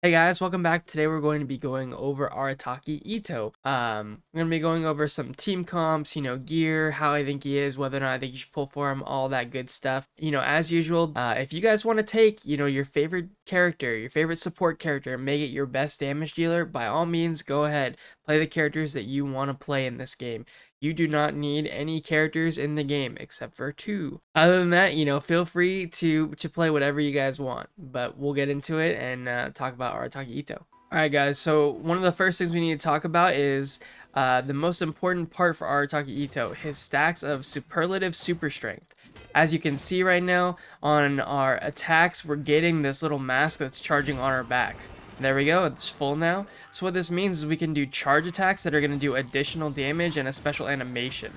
Hey guys, welcome back. Today we're going to be going over Arataki Itto. We're going to be going over some team comps, gear, how I think he is, whether or not I think you should pull for him, all that good stuff. As usual, if you guys want to take, your favorite character, your favorite support character, and make it your best damage dealer, by all means, go ahead. Play the characters that you want to play in this game. You do not need any characters in the game except for 2. Other than that, feel free to play whatever you guys want. But we'll get into it and talk about Arataki Itto. Alright guys, so one of the first things we need to talk about is the most important part for Arataki Itto, his stacks of Superlative Superstrength. As you can see right now, on our attacks, we're getting this little mask that's charging on our back. There we go, it's full now. So what this means is we can do charge attacks that are going to do additional damage and a special animation.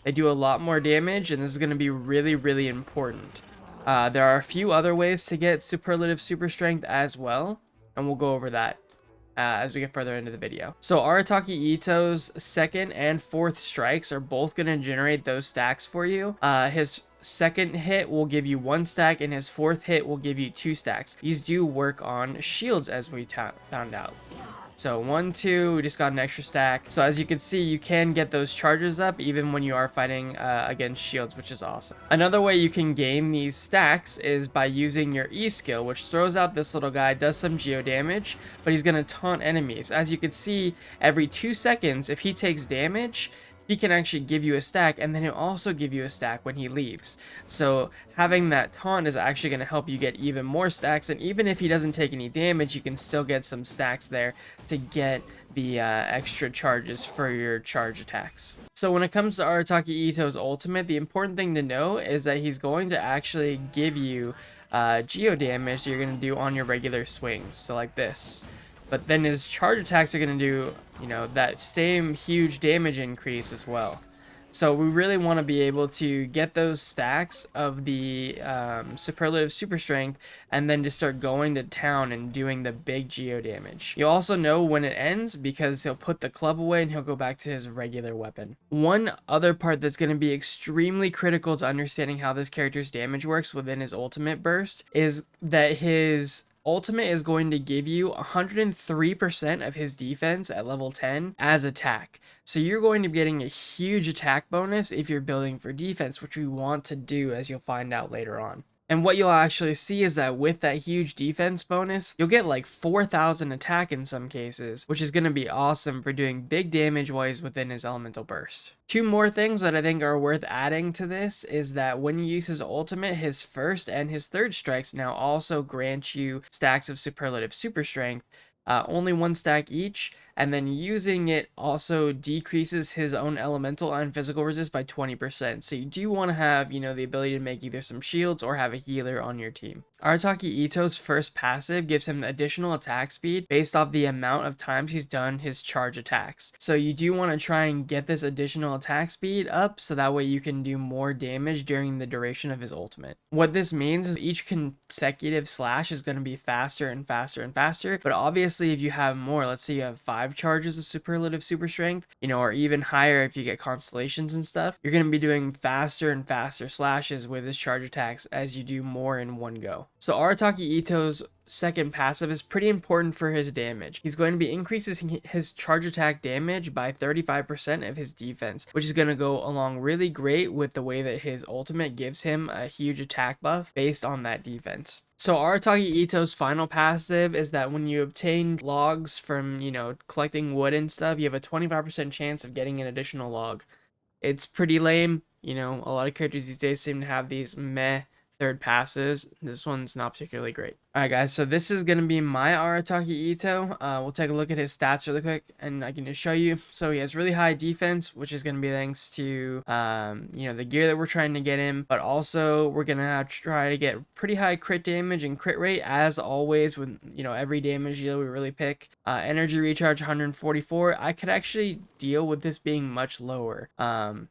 They do a lot more damage, and this is going to be really, really important. There are a few other ways to get Superlative Superstrength as well, and we'll go over that as we get further into the video. So Arataki Itto's 2nd and 4th strikes are both going to generate those stacks for you. His 2nd hit will give you 1 stack, and his 4th hit will give you 2 stacks. These do work on shields, as we found out. So 1, 2, we just got an extra stack. So as you can see, you can get those charges up even when you are fighting against shields, which is awesome. Another way you can gain these stacks is by using your E skill, which throws out this little guy, does some geo damage, but he's going to taunt enemies. As you can see, every 2 seconds, if he takes damage, he can actually give you a stack, and then he'll also give you a stack when he leaves. So having that taunt is actually going to help you get even more stacks, and even if he doesn't take any damage, you can still get some stacks there to get the extra charges for your charge attacks. So when it comes to Arataki Itto's ultimate, the important thing to know is that he's going to actually give you geo damage that you're going to do on your regular swings, so like this. But then his charge attacks are going to do, that same huge damage increase as well. So we really want to be able to get those stacks of the Superlative Super Strength and then just start going to town and doing the big geo damage. You'll also know when it ends because he'll put the club away and he'll go back to his regular weapon. One other part that's going to be extremely critical to understanding how this character's damage works within his ultimate burst is that his ultimate is going to give you 103% of his defense at level 10 as attack. So you're going to be getting a huge attack bonus if you're building for defense, which we want to do, as you'll find out later on. And what you'll actually see is that with that huge defense bonus, you'll get like 4,000 attack in some cases, which is going to be awesome for doing big damage while he's within his elemental burst. 2 more things that I think are worth adding to this is that when you use his ultimate, his 1st and his 3rd strikes now also grant you stacks of Superlative Super Strength, only 1 stack each, and then using it also decreases his own elemental and physical resist by 20%. So you do want to have, the ability to make either some shields or have a healer on your team. Arataki Itto's 1st passive gives him additional attack speed based off the amount of times he's done his charge attacks. So you do want to try and get this additional attack speed up so that way you can do more damage during the duration of his ultimate. What this means is each consecutive slash is going to be faster and faster and faster, but obviously if you have more, let's say you have 5 charges of Superlative Super Strength, or even higher if you get constellations and stuff, you're going to be doing faster and faster slashes with his charge attacks as you do more in one go. So Arataki Itto's 2nd passive is pretty important for his damage. He's going to be increasing his charge attack damage by 35% of his defense, which is going to go along really great with the way that his ultimate gives him a huge attack buff based on that defense. So Arataki Itto's final passive is that when you obtain logs from, collecting wood and stuff, you have a 25% chance of getting an additional log. It's pretty lame. A lot of characters these days seem to have these meh 3rd passes. This one's not particularly great. Alright guys, so this is going to be my Arataki Itto. We'll take a look at his stats really quick and I can just show you. So he has really high defense, which is going to be thanks to, the gear that we're trying to get him. But also we're going to try to get pretty high crit damage and crit rate as always with, every damage deal we really pick. Energy recharge 144. I could actually deal with this being much lower.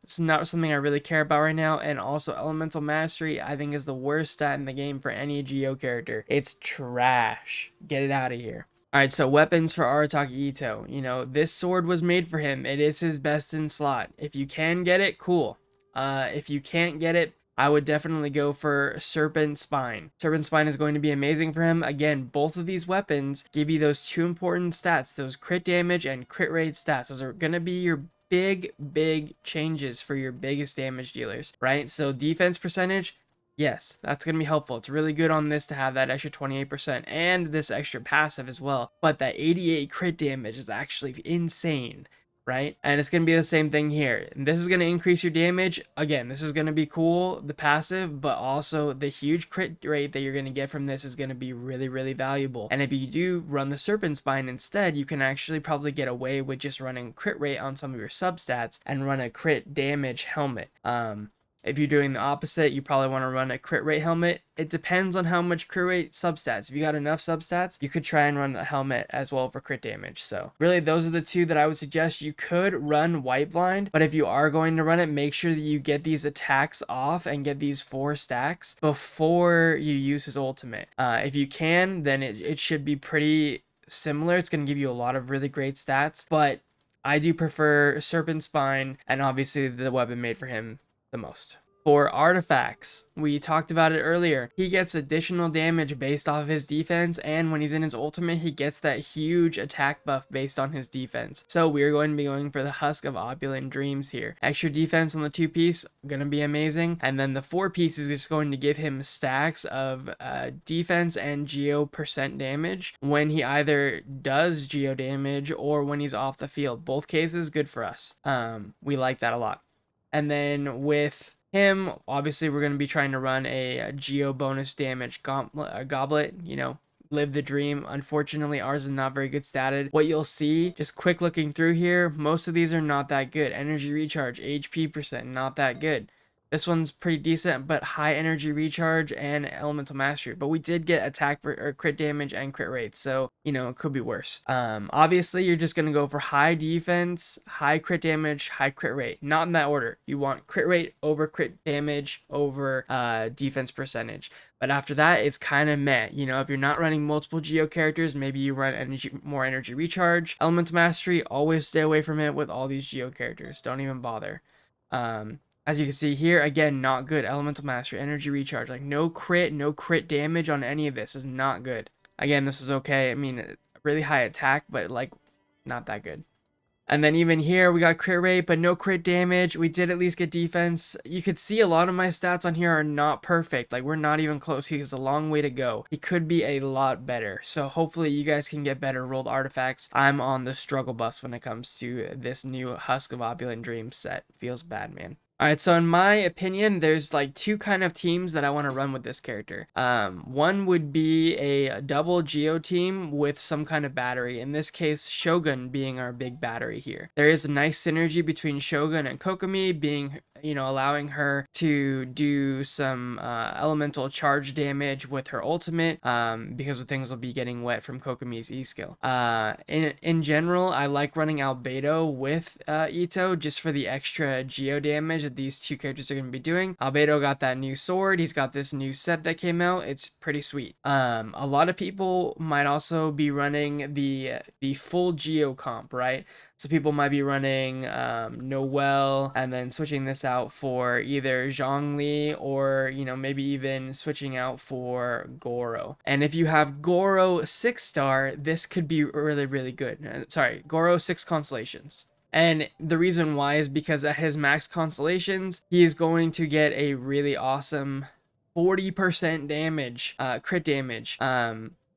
It's not something I really care about right now. And also elemental mastery I think is the worst stat in the game for any Geo character. It's trash. Get it out of here. Alright, so weapons for Arataki Itto. This sword was made for him. It is his best in slot. If you can get it, cool. If you can't get it, I would definitely go for Serpent Spine. Serpent Spine is going to be amazing for him. Again, both of these weapons give you those two important stats, those crit damage and crit rate stats. Those are going to be your big changes for your biggest damage dealers, right? So defense percentage, yes, that's going to be helpful. It's really good on this to have that extra 28% and this extra passive as well. But that 88 crit damage is actually insane, right? And it's going to be the same thing here. And this is going to increase your damage. Again, this is going to be cool, the passive, but also the huge crit rate that you're going to get from this is going to be really valuable. And if you do run the Serpent Spine instead, you can actually probably get away with just running crit rate on some of your substats and run a crit damage helmet. If you're doing the opposite, you probably want to run a crit rate helmet. It depends on how much crit rate substats. If you got enough substats, you could try and run a helmet as well for crit damage. So really, those are the two that I would suggest. You could run White Blind, but if you are going to run it, make sure that you get these attacks off and get these 4 stacks before you use his ultimate. If you can, then it should be pretty similar. It's going to give you a lot of really great stats, but I do prefer Serpent Spine, and obviously the weapon made for him the most. For artifacts, we talked about it earlier. He gets additional damage based off of his defense, and when he's in his ultimate, he gets that huge attack buff based on his defense. So we're going to be going for the Husk of Opulent Dreams here. Extra defense on the 2-piece, gonna be amazing. And then the 4-piece is just going to give him stacks of defense and geo percent damage when he either does geo damage or when he's off the field. Both cases, good for us. We like that a lot. And then with him, obviously, we're going to be trying to run a geo bonus damage goblet, you know, live the dream. Unfortunately, ours is not very good statted. What you'll see, just quick looking through here, most of these are not that good. Energy recharge, HP percent, not that good. This one's pretty decent, but high energy recharge and elemental mastery. But we did get attack or crit damage and crit rate, so you know it could be worse. Obviously, you're just gonna go for high defense, high crit damage, high crit rate. Not in that order. You want crit rate over crit damage over defense percentage. But after that, it's kind of meh. You know, if you're not running multiple geo characters, maybe you run more energy recharge. Elemental mastery, always stay away from it with all these geo characters. Don't even bother. As you can see here, again, not good. Elemental Mastery, Energy Recharge. Like, no crit damage on any of this is not good. Again, this was okay. I mean, really high attack, but, like, not that good. And then even here, we got crit rate, but no crit damage. We did at least get defense. You could see a lot of my stats on here are not perfect. Like, we're not even close. He has a long way to go. He could be a lot better. So hopefully you guys can get better rolled artifacts. I'm on the struggle bus when it comes to this new Husk of Opulent Dreams set. Feels bad, man. Alright, so in my opinion, there's like 2 kind of teams that I want to run with this character. One would be a double Geo team with some kind of battery. In this case, Shogun being our big battery here. There is a nice synergy between Shogun and Kokomi being, you know, allowing her to do some elemental charge damage with her ultimate because things will be getting wet from Kokomi's E skill. In general, I like running Albedo with Itto just for the extra Geo damage that these 2 characters are going to be doing. Albedo got that new sword. He's got this new set that came out. It's pretty sweet. A lot of people might also be running the full Geo comp, right? So people might be running Noelle and then switching this out for either Zhongli or, you know, maybe even switching out for Goro. And if you have Goro 6-star, this could be really good. Sorry, Goro 6 constellations. And the reason why is because at his max constellations, he is going to get a really awesome 40% damage, crit damage,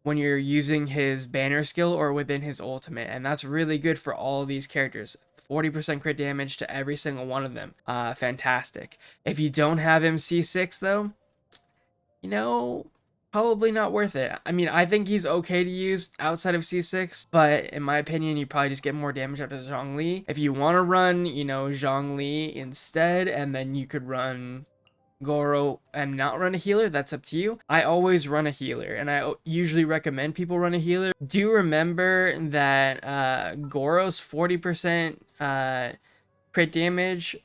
when you're using his banner skill or within his ultimate. And that's really good for all of these characters. 40% crit damage to every single one of them. Fantastic. If you don't have him C6 though, you know, probably not worth it. I mean, I think he's okay to use outside of C6, but in my opinion, you probably just get more damage out of Zhongli. If you want to run, you know, Zhongli instead, and then you could run Goro and not run a healer, that's up to you. I always run a healer, and I usually recommend people run a healer. Do remember that Goro's 40% crit damage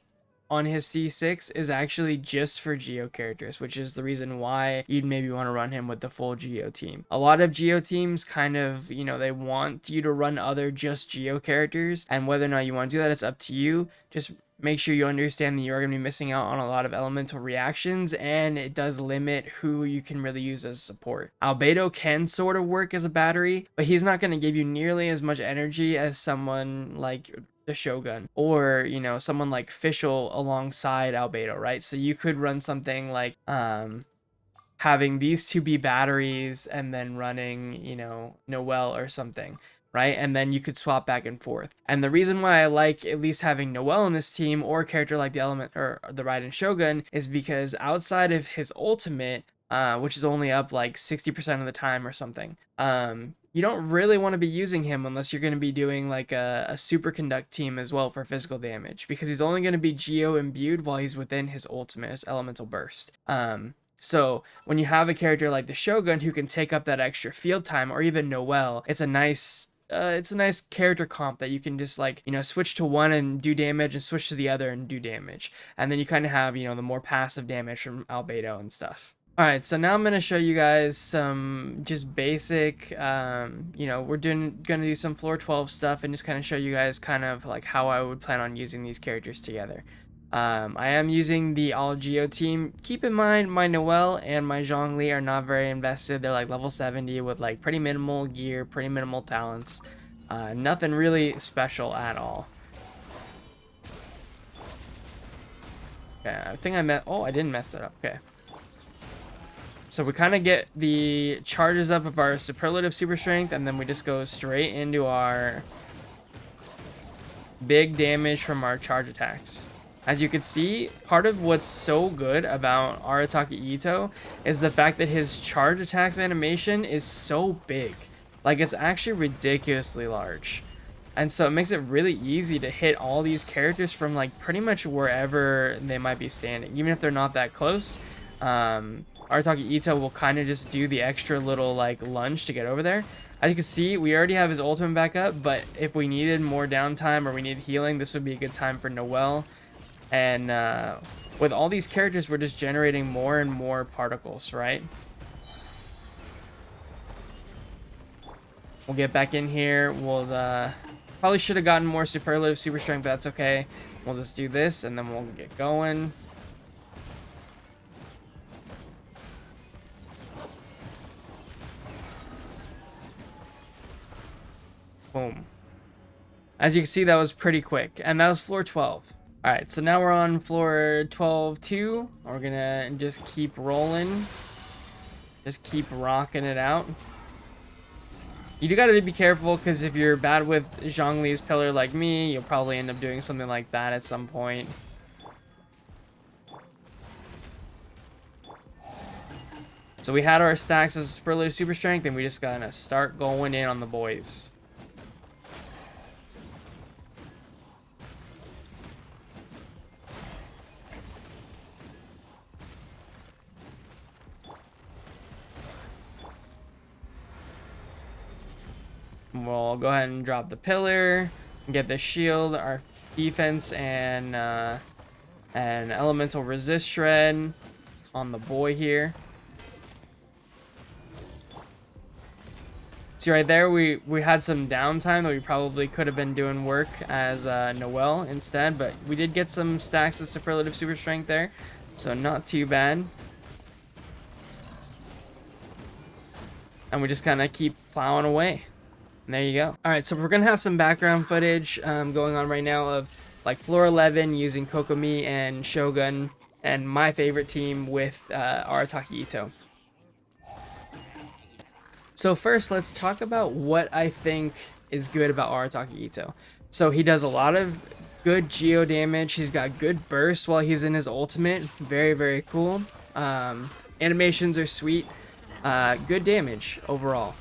on his C6 is actually just for Geo characters, which is the reason why you'd maybe want to run him with the full Geo team. A lot of Geo teams kind of, you know, they want you to run other just Geo characters, and whether or not you want to do that, it's up to you. Just make sure you understand that you're going to be missing out on a lot of elemental reactions, and it does limit who you can really use as support. Albedo can sort of work as a battery, but he's not going to give you nearly as much energy as someone like the Shogun, or someone like Fischl alongside Albedo, right? So you could run something like having these two be batteries and then running, Noelle or something, right? And then you could swap back and forth. And the reason why I like at least having Noelle in this team, or a character like the Element or the Raiden Shogun, is because outside of his ultimate, which is only up like 60% of the time or something, you don't really want to be using him unless you're going to be doing like a superconduct team as well for physical damage, because he's only going to be geo imbued while he's within his ultimate, his elemental burst. So when you have a character like the Shogun who can take up that extra field time, or even Noelle, it's a nice character comp that you can just like, switch to one and do damage, and switch to the other and do damage. And then you kind of have, the more passive damage from Albedo and stuff. Alright, so now I'm going to show you guys some just basic, we're going to do some floor 12 stuff, and just kind of show you guys kind of like how I would plan on using these characters together. I am using the all Geo team. Keep in mind, my Noelle and my Zhongli are not very invested. They're like level 70 with like pretty minimal gear, pretty minimal talents. Nothing really special at all. Okay, I think I didn't mess it up. Okay. So we kind of get the charges up of our Superlative Superstrength, and then we just go straight into our big damage from our charge attacks. As you can see, part of what's so good about Arataki Itto is the fact that his charge attacks animation is so big. Like, it's actually ridiculously large. And so it makes it really easy to hit all these characters from like pretty much wherever they might be standing, even if they're not that close. Arataki Itto will kind of just do the extra little like lunge to get over there. As you can see, we already have his ultimate back up, but if we needed more downtime or we needed healing, this would be a good time for Noelle. And with all these characters, we're just generating more and more particles, right? We'll get back in here. We'll probably should have gotten more Superlative Superstrength, but that's okay. We'll just do this, and then we'll get going. Boom. As you can see, that was pretty quick, and that was floor 12. Alright, so now we're on floor 12-2. We're gonna just keep rolling. Just keep rocking it out. You do gotta be careful, because if you're bad with Zhongli's pillar like me, you'll probably end up doing something like that at some point. So we had our stacks of Superlative Superstrength, and we just gotta start going in on the boys. We'll go ahead and drop the pillar, get the shield, our defense, and an elemental resist shred on the boy here. See right there, we had some downtime that we probably could have been doing work as Noelle instead, but we did get some stacks of Superlative Superstrength there, so not too bad. And we just kind of keep plowing away. And there you go. All right, so we're gonna have some background footage going on right now of like floor 11 using Kokomi and Shogun, and my favorite team with Arataki Itto. So first, let's talk about what I think is good about Arataki Itto. So he does a lot of good geo damage. He's got good burst while he's in his ultimate. Very, very cool. Animations are sweet. Good damage overall.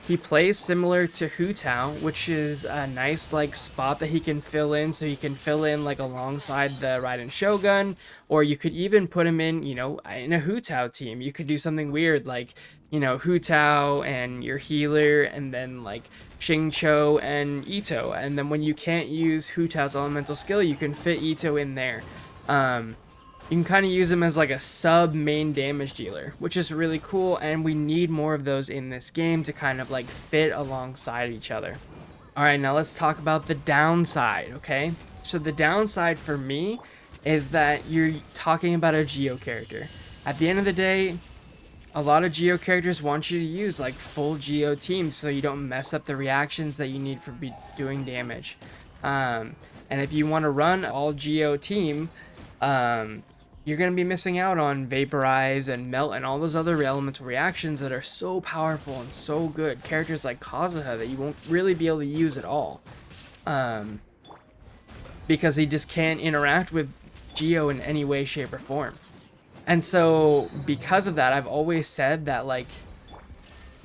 He plays similar to Hu Tao, which is a nice like spot that he can fill in. So he can fill in like alongside the Raiden Shogun, or you could even put him in, in a Hu Tao team. You could do something weird like, Hu Tao and your healer, and then like Xingqiu and Itto. And then when you can't use Hu Tao's elemental skill, you can fit Itto in there. You can kind of use him as like a sub main damage dealer, which is really cool, and we need more of those in this game to kind of like fit alongside each other. All right, now let's talk about the downside, okay? So the downside for me is that you're talking about a Geo character. At the end of the day, a lot of Geo characters want you to use like full Geo teams so you don't mess up the reactions that you need for doing damage. Um, and if you want to run all Geo team, um, you're going to be missing out on Vaporize and Melt and all those other elemental reactions that are so powerful and so good. Characters like Kazuha that you won't really be able to use at all. Um, because he just can't interact with Geo in any way, shape, or form. And so, because of that, I've always said that, like,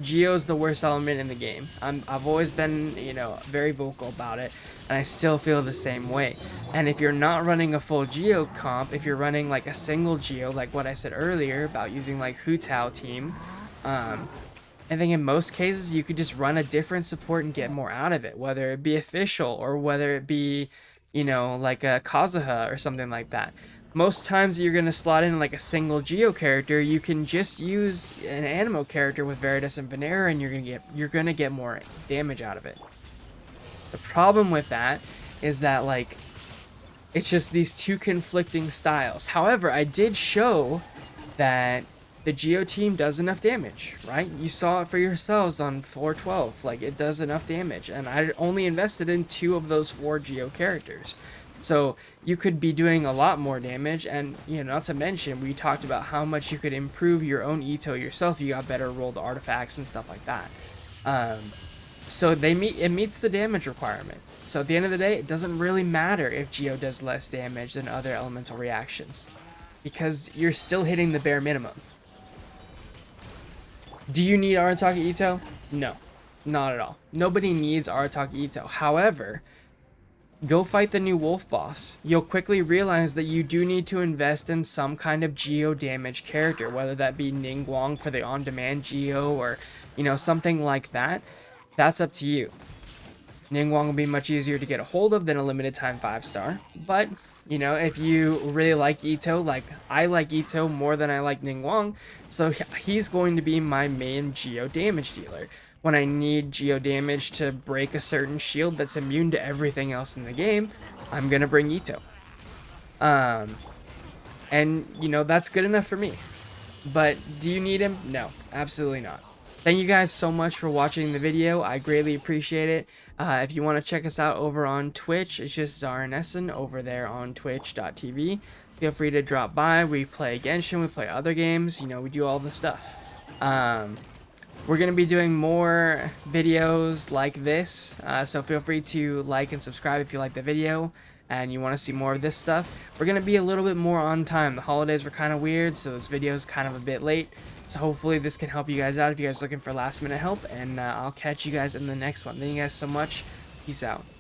Geo's the worst element in the game. I've always been, very vocal about it, and I still feel the same way. And if you're not running a full Geo comp, if you're running, like, a single Geo, like what I said earlier about using, like, Hu Tao team, I think in most cases you could just run a different support and get more out of it, whether it be official or whether it be, like a Kazuha or something like that. Most times you're going to slot in like a single Geo character, you can just use an Animo character with Veritas and Venera and you're going to get more damage out of it. The problem with that is that like it's just these two conflicting styles. However, I did show that the Geo team does enough damage, right? You saw it for yourselves on 412. Like, it does enough damage. And I only invested in 2 of those 4 Geo characters. So you could be doing a lot more damage. And, not to mention, we talked about how much you could improve your own Itto yourself. You got better rolled artifacts and stuff like that. So it meets the damage requirement. So at the end of the day, it doesn't really matter if Geo does less damage than other elemental reactions, because you're still hitting the bare minimum. Do you need Arataki Itto? No, not at all. Nobody needs Arataki Itto. However, go fight the new wolf boss. You'll quickly realize that you do need to invest in some kind of Geo damage character, whether that be Ningguang for the on-demand Geo or, something like that. That's up to you. Ningguang will be much easier to get a hold of than a limited time 5-star, but if you really like Itto, like I like Itto more than I like Ningguang, so he's going to be my main Geo damage dealer. When I need Geo damage to break a certain shield that's immune to everything else in the game, I'm gonna bring Itto. And that's good enough for me. But do you need him? No, absolutely not. Thank you guys so much for watching the video. I greatly appreciate it. If you want to check us out over on Twitch, it's just Zarenessen over there on twitch.tv. Feel free to drop by. We play Genshin, we play other games, we do all the stuff. We're going to be doing more videos like this, so feel free to like and subscribe if you like the video and you want to see more of this stuff. We're going to be a little bit more on time. The holidays were kind of weird, so this video is kind of a bit late. So hopefully this can help you guys out if you guys are looking for last minute help, and I'll catch you guys in the next one. Thank you guys so much. Peace out.